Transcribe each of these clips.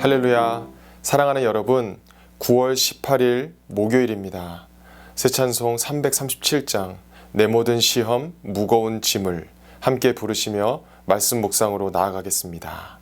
할렐루야. 사랑하는 여러분, 9월 18일 목요일입니다. 새 찬송 337장 내 모든 시험 무거운 짐을 함께 부르시며 말씀 묵상으로 나아가겠습니다.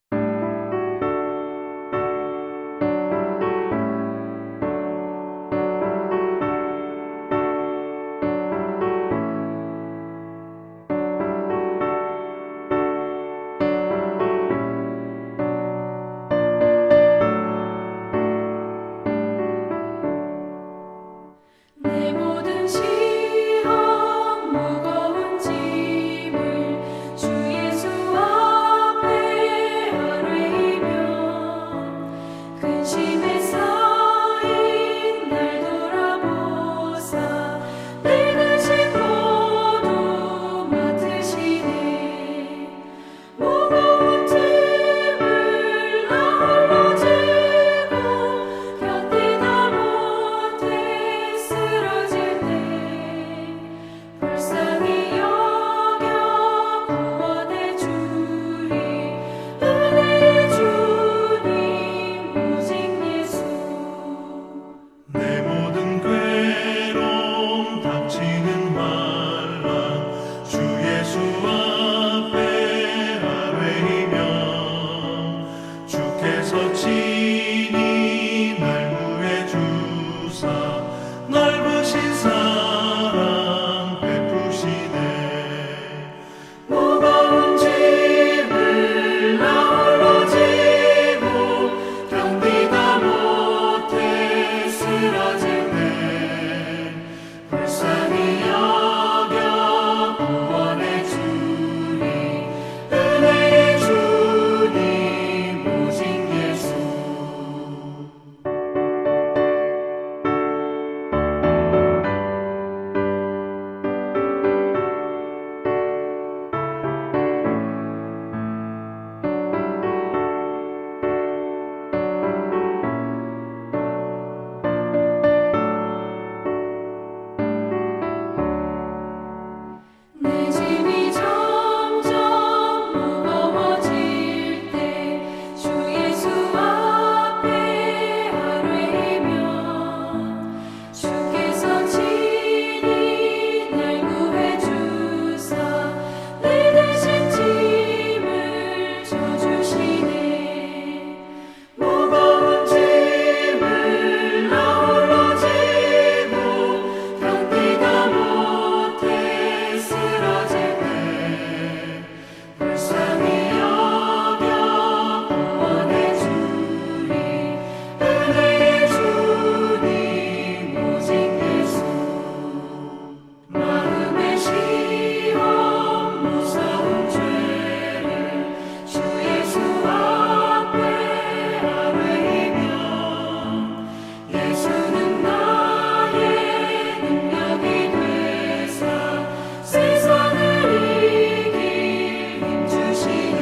내 모든 시험 무거운 짐을 주 예수 앞에 아뢰이며 근심에 쌓인 날 돌아보사 내 근심 모두 맡으시네. 무거운 짐을 나 홀로 지고 견디다 못해 쓰러질 때 불쌍히 여겨 구원해 주리. 은혜의 주님 오직 예수. 내 모든 괴로움 닥치는 환난 주 예수 앞에 아뢰이며 주께서 친히 날 구해 주사 넓으신 사랑 베푸시네. 무거운 짐을 나 홀로 지고 견디다 못해 쓰러질 때 불쌍히 여겨 구원해 주리. 은혜의 주님 오직 예수. 내 짐이 점점 무거워질 때 주 예수 앞에 아뢰이면 주께서 친히 날 구해 주사 내 대신 짐을 져주시네. 무거운 짐을 나 홀로 지고 견디다 못해 쓰러질 때 불쌍히 여겨 구원해 주리. 은혜의 주님 오직 예수. 마음의 시험 무서운 죄를 주 예수 앞에 아뢰이며 예수는 나의 능력이 되사 세상을 이길 힘 주시네.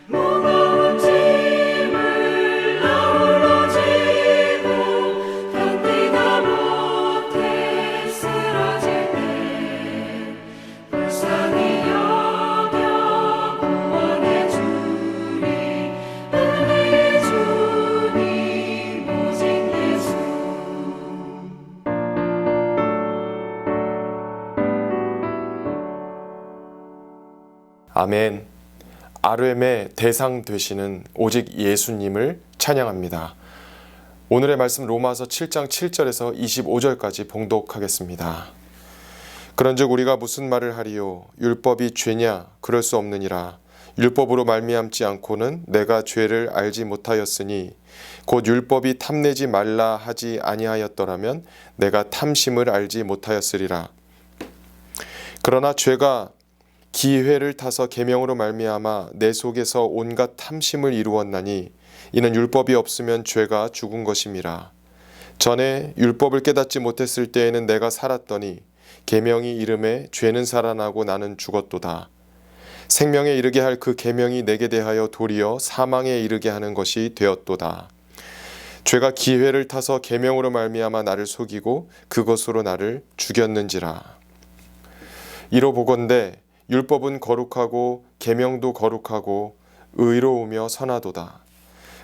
무거운 짐을 나 홀로 지고 견디다 못해 쓰러질 때 불쌍히 여겨 구원해 주리. 은혜의 주님 오직 예수. 아멘. RM의 대상 되시는 오직 예수님을 찬양합니다. 오늘의 말씀 로마서 7장 7절에서 25절까지 봉독하겠습니다. 그런즉 우리가 무슨 말을 하리요? 율법이 죄냐? 그럴 수 없느니라. 율법으로 말미암지 않고는 내가 죄를 알지 못하였으니 곧 율법이 탐내지 말라 하지 아니하였더라면 내가 탐심을 알지 못하였으리라. 그러나 죄가 기회를 타서 계명으로 말미암아 내 속에서 온갖 탐심을 이루었나니 이는 율법이 없으면 죄가 죽은 것임이라. 전에 율법을 깨닫지 못했을 때에는 내가 살았더니 계명이 이름에 죄는 살아나고 나는 죽었도다. 생명에 이르게 할 그 계명이 내게 대하여 도리어 사망에 이르게 하는 것이 되었도다. 죄가 기회를 타서 계명으로 말미암아 나를 속이고 그것으로 나를 죽였는지라. 이로 보건대 율법은 거룩하고 계명도 거룩하고 의로우며 선하도다.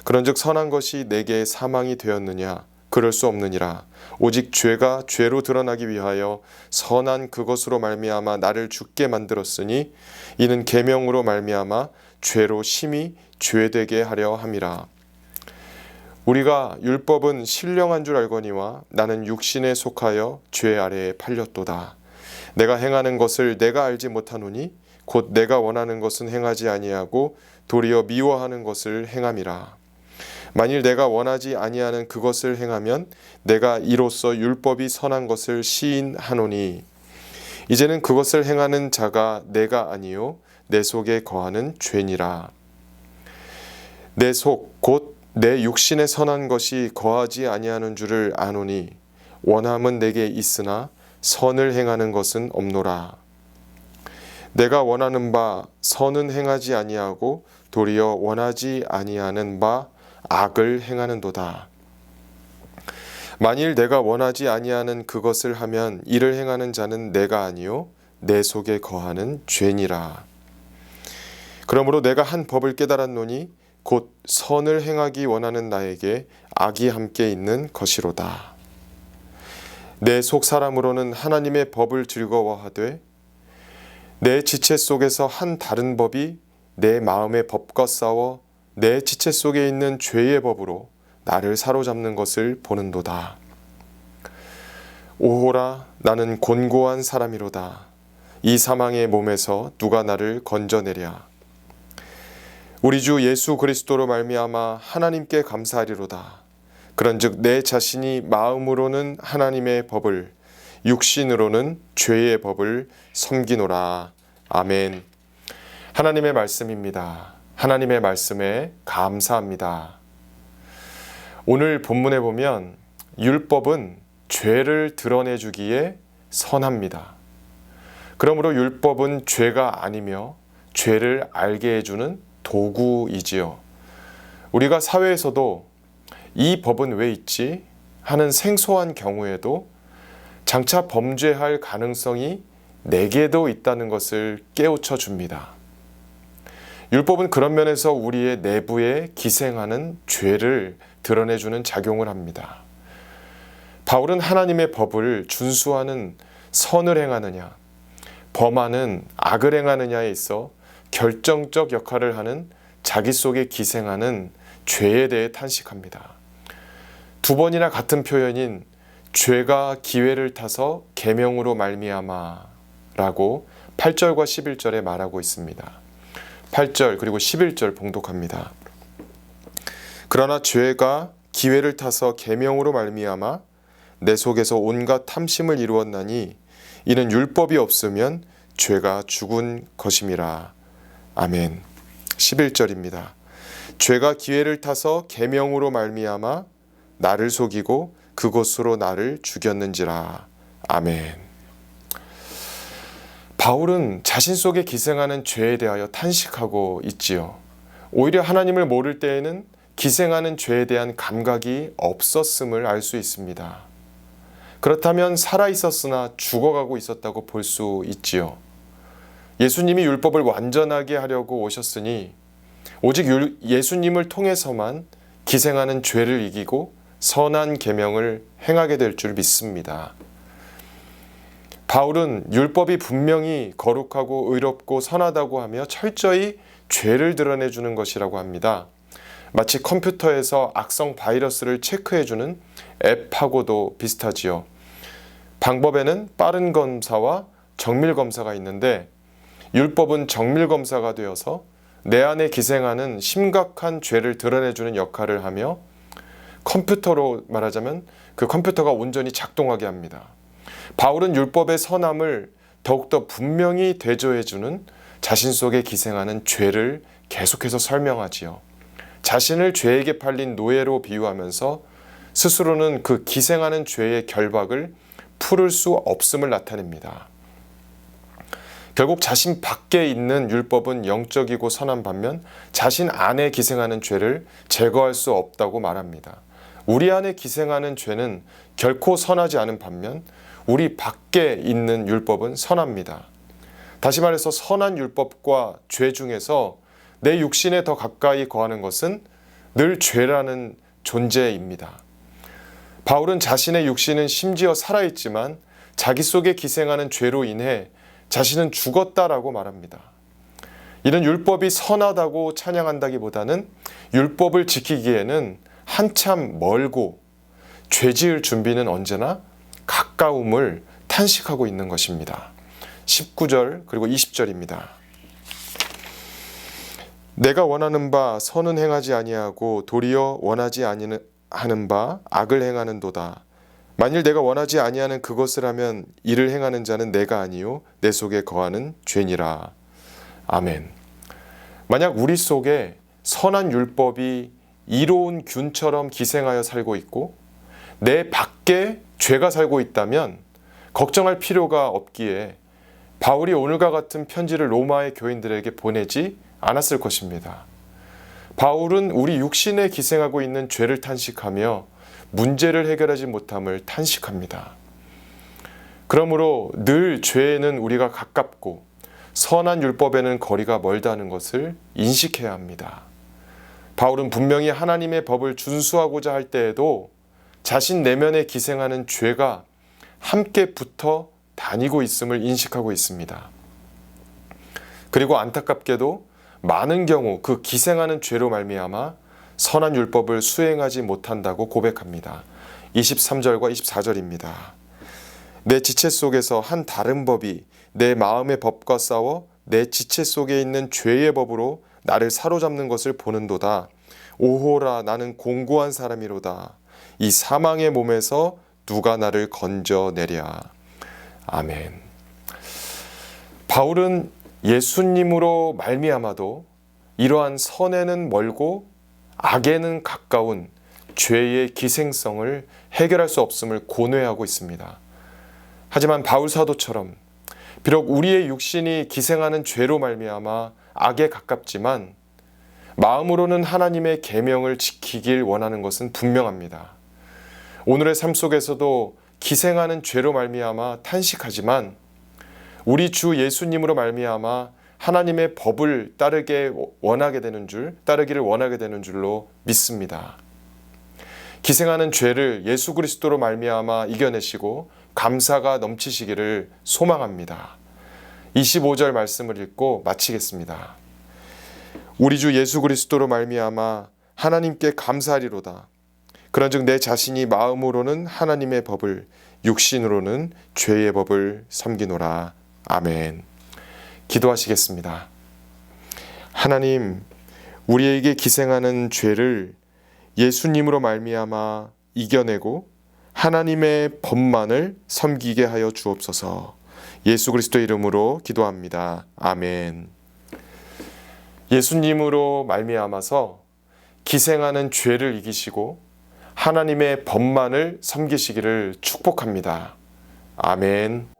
그런즉 선한 것이 내게 사망이 되었느냐? 그럴 수 없느니라. 오직 죄가 죄로 드러나기 위하여 선한 그것으로 말미암아 나를 죽게 만들었으니 이는 계명으로 말미암아 죄로 심히 죄되게 하려 함이라. 우리가 율법은 신령한 줄 알거니와 나는 육신에 속하여 죄 아래에 팔렸도다. 내가 행하는 것을 내가 알지 못하노니 곧 내가 원하는 것은 행하지 아니하고 도리어 미워하는 것을 행함이라. 만일 내가 원하지 아니하는 그것을 행하면 내가 이로써 율법이 선한 것을 시인하노니 이제는 그것을 행하는 자가 내가 아니요 내 속에 거하는 죄니라. 내 속 곧 내 육신에 선한 것이 거하지 아니하는 줄을 아노니 원함은 내게 있으나 선을 행하는 것은 없노라. 내가 원하는 바 선은 행하지 아니하고 도리어 원하지 아니하는 바 악을 행하는도다. 만일 내가 원하지 아니하는 그것을 하면 이를 행하는 자는 내가 아니요 내 속에 거하는 죄니라. 그러므로 내가 한 법을 깨달았노니 곧 선을 행하기 원하는 나에게 악이 함께 있는 것이로다. 내 속 사람으로는 하나님의 법을 즐거워하되 내 지체 속에서 한 다른 법이 내 마음의 법과 싸워 내 지체 속에 있는 죄의 법으로 나를 사로잡는 것을 보는도다. 오호라 나는 곤고한 사람이로다. 이 사망의 몸에서 누가 나를 건져내랴. 우리 주 예수 그리스도로 말미암아 하나님께 감사하리로다. 그런즉 내 자신이 마음으로는 하나님의 법을 육신으로는 죄의 법을 섬기노라. 아멘. 하나님의 말씀입니다. 하나님의 말씀에 감사합니다. 오늘 본문에 보면 율법은 죄를 드러내주기에 선합니다. 그러므로 율법은 죄가 아니며 죄를 알게 해주는 도구이지요. 우리가 사회에서도 이 법은 왜 있지? 하는 생소한 경우에도 장차 범죄할 가능성이 내게도 있다는 것을 깨우쳐 줍니다. 율법은 그런 면에서 우리의 내부에 기생하는 죄를 드러내주는 작용을 합니다. 바울은 하나님의 법을 준수하는 선을 행하느냐, 범하는 악을 행하느냐에 있어 결정적 역할을 하는 자기 속에 기생하는 죄에 대해 탄식합니다. 두 번이나 같은 표현인 죄가 기회를 타서 계명으로 말미암아 라고 8절과 11절에 말하고 있습니다. 8절 그리고 11절 봉독합니다. 그러나 죄가 기회를 타서 계명으로 말미암아 내 속에서 온갖 탐심을 이루었나니 이는 율법이 없으면 죄가 죽은 것임이라. 아멘. 11절입니다. 죄가 기회를 타서 계명으로 말미암아 나를 속이고 그것으로 나를 죽였는지라. 아멘. 바울은 자신 속에 기생하는 죄에 대하여 탄식하고 있지요. 오히려 하나님을 모를 때에는 기생하는 죄에 대한 감각이 없었음을 알 수 있습니다. 그렇다면 살아있었으나 죽어가고 있었다고 볼 수 있지요. 예수님이 율법을 완전하게 하려고 오셨으니 오직 예수님을 통해서만 기생하는 죄를 이기고 선한 계명을 행하게 될 줄 믿습니다. 바울은 율법이 분명히 거룩하고 의롭고 선하다고 하며 철저히 죄를 드러내주는 것이라고 합니다. 마치 컴퓨터에서 악성 바이러스를 체크해주는 앱하고도 비슷하지요. 방법에는 빠른 검사와 정밀 검사가 있는데 율법은 정밀 검사가 되어서 내 안에 기생하는 심각한 죄를 드러내주는 역할을 하며 컴퓨터로 말하자면 그 컴퓨터가 온전히 작동하게 합니다. 바울은 율법의 선함을 더욱더 분명히 대조해주는 자신 속에 기생하는 죄를 계속해서 설명하지요. 자신을 죄에게 팔린 노예로 비유하면서 스스로는 그 기생하는 죄의 결박을 풀을 수 없음을 나타냅니다. 결국 자신 밖에 있는 율법은 영적이고 선한 반면 자신 안에 기생하는 죄를 제거할 수 없다고 말합니다. 우리 안에 기생하는 죄는 결코 선하지 않은 반면 우리 밖에 있는 율법은 선합니다. 다시 말해서 선한 율법과 죄 중에서 내 육신에 더 가까이 거하는 것은 늘 죄라는 존재입니다. 바울은 자신의 육신은 심지어 살아있지만 자기 속에 기생하는 죄로 인해 자신은 죽었다라고 말합니다. 이는 율법이 선하다고 찬양한다기보다는 율법을 지키기에는 한참 멀고 죄 지을 준비는 언제나 가까움을 탄식하고 있는 것입니다. 19절 그리고 20절입니다. 내가 원하는 바 선은 행하지 아니하고 도리어 원하지 아니하는 바 악을 행하는도다. 만일 내가 원하지 아니하는 그것을 하면 이를 행하는 자는 내가 아니요 내 속에 거하는 죄니라. 아멘. 만약 우리 속에 선한 율법이 이로운 균처럼 기생하여 살고 있고 내 밖에 죄가 살고 있다면 걱정할 필요가 없기에 바울이 오늘과 같은 편지를 로마의 교인들에게 보내지 않았을 것입니다. 바울은 우리 육신에 기생하고 있는 죄를 탄식하며 문제를 해결하지 못함을 탄식합니다. 그러므로 늘 죄에는 우리가 가깝고 선한 율법에는 거리가 멀다는 것을 인식해야 합니다. 바울은 분명히 하나님의 법을 준수하고자 할 때에도 자신 내면에 기생하는 죄가 함께 붙어 다니고 있음을 인식하고 있습니다. 그리고 안타깝게도 많은 경우 그 기생하는 죄로 말미암아 선한 율법을 수행하지 못한다고 고백합니다. 23절과 24절입니다. 내 지체 속에서 한 다른 법이 내 마음의 법과 싸워 내 지체 속에 있는 죄의 법으로 나를 사로잡는 것을 보는도다. 오호라 나는 공고한 사람이로다. 이 사망의 몸에서 누가 나를 건져내랴. 아멘. 바울은 예수님으로 말미암아도 이러한 선에는 멀고 악에는 가까운 죄의 기생성을 해결할 수 없음을 고뇌하고 있습니다. 하지만 바울 사도처럼 비록 우리의 육신이 기생하는 죄로 말미암아 악에 가깝지만 마음으로는 하나님의 계명을 지키길 원하는 것은 분명합니다. 오늘의 삶 속에서도 기생하는 죄로 말미암아 탄식하지만 우리 주 예수님으로 말미암아 하나님의 법을 따르기를 원하게 되는 줄로 믿습니다. 기생하는 죄를 예수 그리스도로 말미암아 이겨내시고 감사가 넘치시기를 소망합니다. 25절 말씀을 읽고 마치겠습니다. 우리 주 예수 그리스도로 말미암아 하나님께 감사하리로다. 그런즉 내 자신이 마음으로는 하나님의 법을 육신으로는 죄의 법을 섬기노라. 아멘. 기도하시겠습니다. 하나님, 우리에게 기생하는 죄를 예수님으로 말미암아 이겨내고 하나님의 법만을 섬기게 하여 주옵소서. 예수 그리스도 이름으로 기도합니다. 아멘. 예수님으로 말미암아서 기생하는 죄를 이기시고 하나님의 법만을 섬기시기를 축복합니다. 아멘.